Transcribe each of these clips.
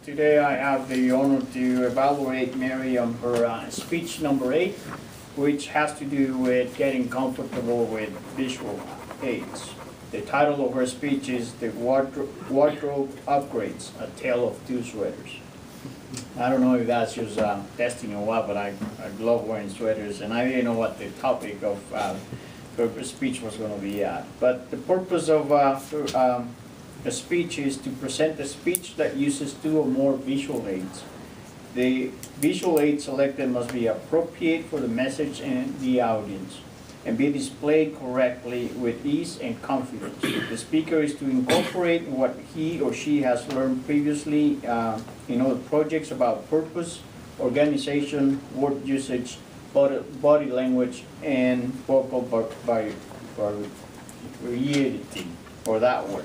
Today I have the honor to evaluate Mary on her speech number 8, which has to do with getting comfortable with visual aids. The title of her speech is The Wardrobe Upgrades, A Tale of Two Sweaters. I don't know if that's just testing or what, but I love wearing sweaters, and I didn't know what the topic of her speech was going to be at. But the purpose of the speech is to present a speech that uses 2 or more visual aids. The visual aid selected must be appropriate for the message and the audience, and be displayed correctly with ease and confidence. The speaker is to incorporate what he or she has learned previously in other projects about purpose, organization, word usage, body language, and vocal variety, or that word.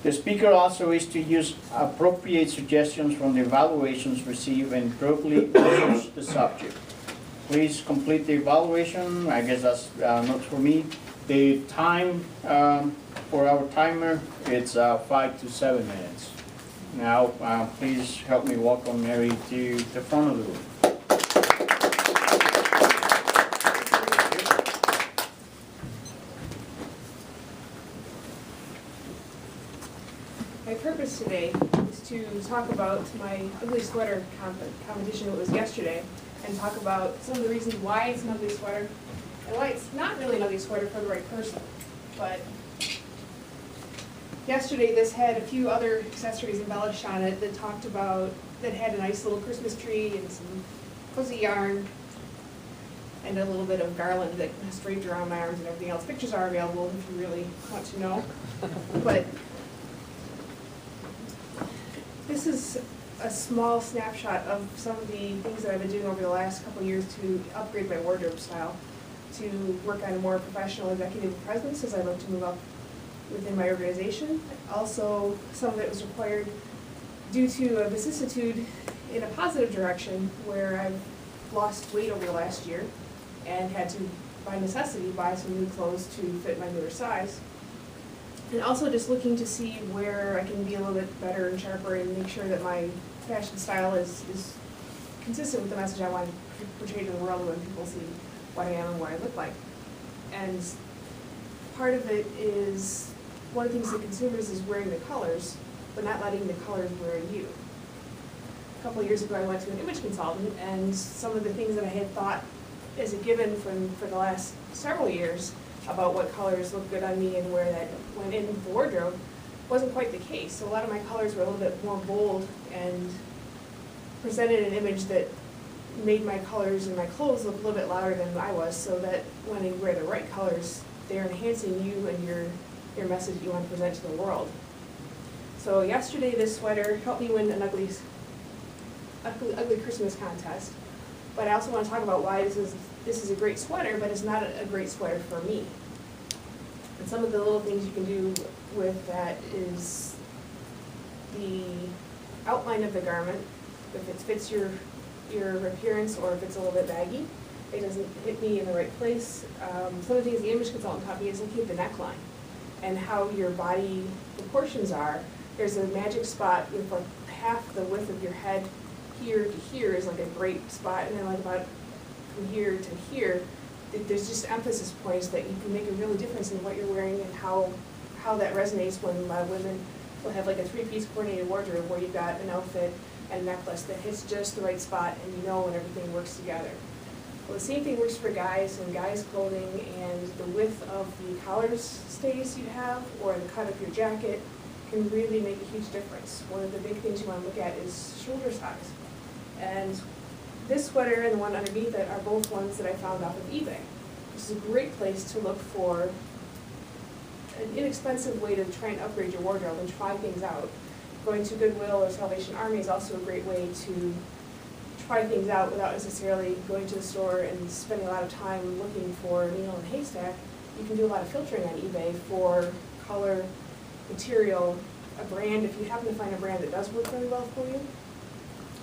The speaker also is to use appropriate suggestions from the evaluations received and thoroughly research the subject. Please complete the evaluation. I guess that's not for me. The time for our timer, it's 5 to 7 minutes. Now, please help me welcome Mary to the front of the room. My purpose today is to talk about my ugly sweater competition that was yesterday, and talk about some of the reasons why it's an ugly sweater, and why it's not really an ugly sweater for the right person. But yesterday this had a few other accessories embellished on it that had a nice little Christmas tree and some fuzzy yarn and a little bit of garland that was draped around my arms and everything else. Pictures are available if you really want to know. But this is a small snapshot of some of the things that I've been doing over the last couple of years to upgrade my wardrobe style, to work on a more professional executive presence as I look to move up within my organization. Also, some of it was required due to a vicissitude in a positive direction where I've lost weight over the last year and had to, by necessity, buy some new clothes to fit my newer size. And also just looking to see where I can be a little bit better and sharper and make sure that my fashion style is consistent with the message I want to portray to the world when people see what I am and what I look like. And part of it is, one of the things that consumers is wearing the colors, but not letting the colors wear you. A couple of years ago I went to an image consultant, and some of the things that I had thought as a given for the last several years about what colors look good on me and where that went in the wardrobe wasn't quite the case. So a lot of my colors were a little bit more bold and presented an image that made my colors and my clothes look a little bit louder than I was, so that when you wear the right colors, they're enhancing you and your message you want to present to the world. So yesterday this sweater helped me win an ugly Christmas contest. But I also want to talk about why this is a great sweater, but it's not a great sweater for me. And some of the little things you can do with that is the outline of the garment, if it fits your appearance or if it's a little bit baggy, it doesn't hit me in the right place. Some of the things the image consultant taught me is looking at the neckline and how your body proportions are. There's a magic spot with like half the width of your head here to here is like a great spot, and then like about from here to here, there's just emphasis points that you can make a really difference in what you're wearing and how that resonates when a lot of women will have like a 3-piece coordinated wardrobe where you've got an outfit and a necklace that hits just the right spot, and you know when everything works together. Well, the same thing works for guys and guys' clothing, and the width of the collar stays you have or the cut of your jacket can really make a huge difference. One of the big things you want to look at is shoulder size. And this sweater and the one underneath it are both ones that I found off of eBay. This is a great place to look for an inexpensive way to try and upgrade your wardrobe and try things out. Going to Goodwill or Salvation Army is also a great way to try things out without necessarily going to the store and spending a lot of time looking for a needle in a haystack. You can do a lot of filtering on eBay for color, material, a brand. If you happen to find a brand that does work really well for you,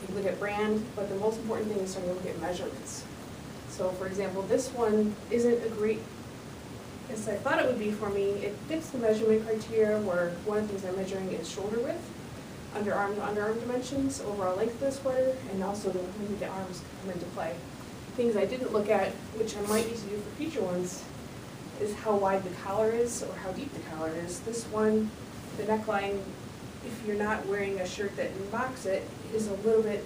you can look at brand, but the most important thing is starting to look at measurements. So for example, this one isn't a great as I thought it would be for me. It fits the measurement criteria where one of the things I'm measuring is shoulder width. underarm dimensions, overall length of the sweater, and also when the arms come into play. Things I didn't look at, which I might need to do for future ones, is how wide the collar is or how deep the collar is. This one, the neckline, if you're not wearing a shirt that mocks it, is a little bit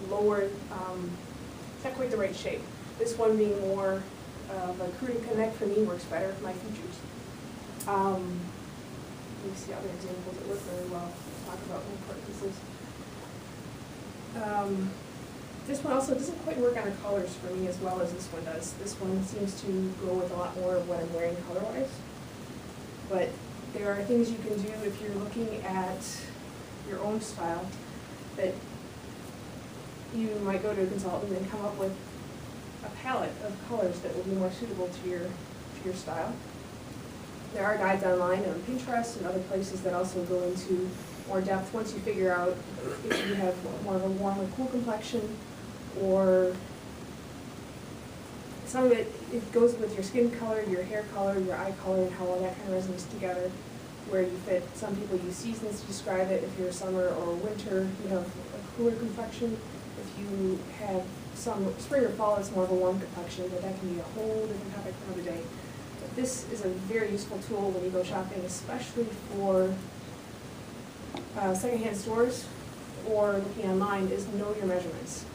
lower, it's not quite the right shape. This one being more of a crew neck for me works better for my features. Let me see other examples that work very well. Talk about how important this is. This one also doesn't quite work on the colors for me as well as this one does. This one seems to go with a lot more of what I'm wearing color-wise. But there are things you can do if you're looking at your own style that you might go to a consultant and come up with a palette of colors that will be more suitable to your style. There are guides online on Pinterest and other places that also go into more depth once you figure out if you have more of a warm or cool complexion, or some of it goes with your skin color, your hair color, your eye color, and how all that kind of resonates together, where you fit. Some people use seasons to describe it. If you're summer or winter, you have a cooler complexion. If you have some spring or fall, it's more of a warm complexion, but that can be a whole different topic for another day. But this is a very useful tool when you go shopping, especially for secondhand stores or looking online, is know your measurements.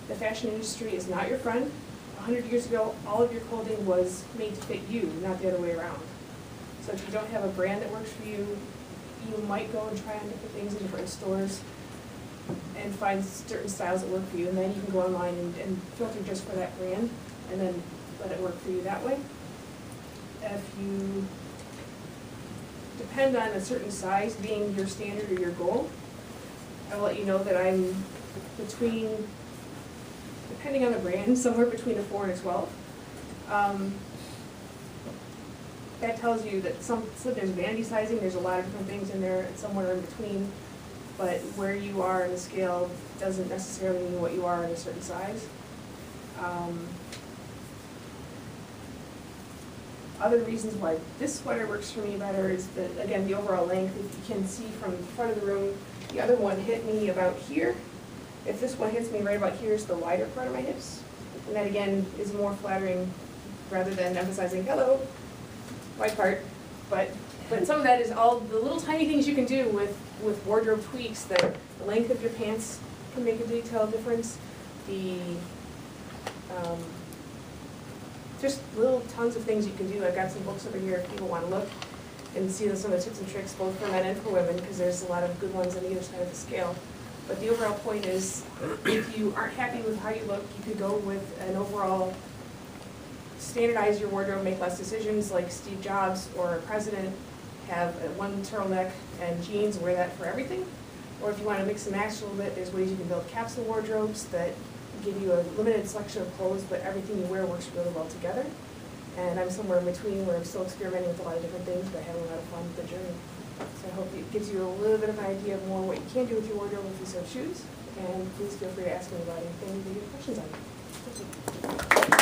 The fashion industry is not your friend. 100 years ago, all of your clothing was made to fit you, not the other way around. So if you don't have a brand that works for you, you might go and try on different things in different stores and find certain styles that work for you, and then you can go online and filter just for that brand and then let it work for you that way. If you depend on a certain size being your standard or your goal, I will let you know that I'm between, depending on the brand, somewhere between a 4 and a 12. That tells you that so there's vanity sizing, there's a lot of different things in there, it's somewhere in between, but where you are in the scale doesn't necessarily mean what you are in a certain size. Other reasons why this sweater works for me better is that, again, the overall length. If you can see from the front of the room, the other one hit me about here. If this one hits me right about here, is the wider part of my hips. And that, again, is more flattering rather than emphasizing, hello, wide part. But some of that is all the little tiny things you can do with wardrobe tweaks. That the length of your pants can make a detailed difference. Just little tons of things you can do. I've got some books over here if people want to look and see some of the tips and tricks both for men and for women, because there's a lot of good ones on either side of the scale. But the overall point is, if you aren't happy with how you look, you could go with an overall standardize your wardrobe, make less decisions, like Steve Jobs or a president, have one turtleneck and jeans, wear that for everything. Or if you want to mix and match a little bit, there's ways you can build capsule wardrobes that give you a limited selection of clothes, but everything you wear works really well together. And I'm somewhere in between where I'm still experimenting with a lot of different things, but having a lot of fun with the journey. So I hope it gives you a little bit of an idea of more what you can do with your wardrobe if you so choose. And please feel free to ask me about anything that you have questions on. Thank you.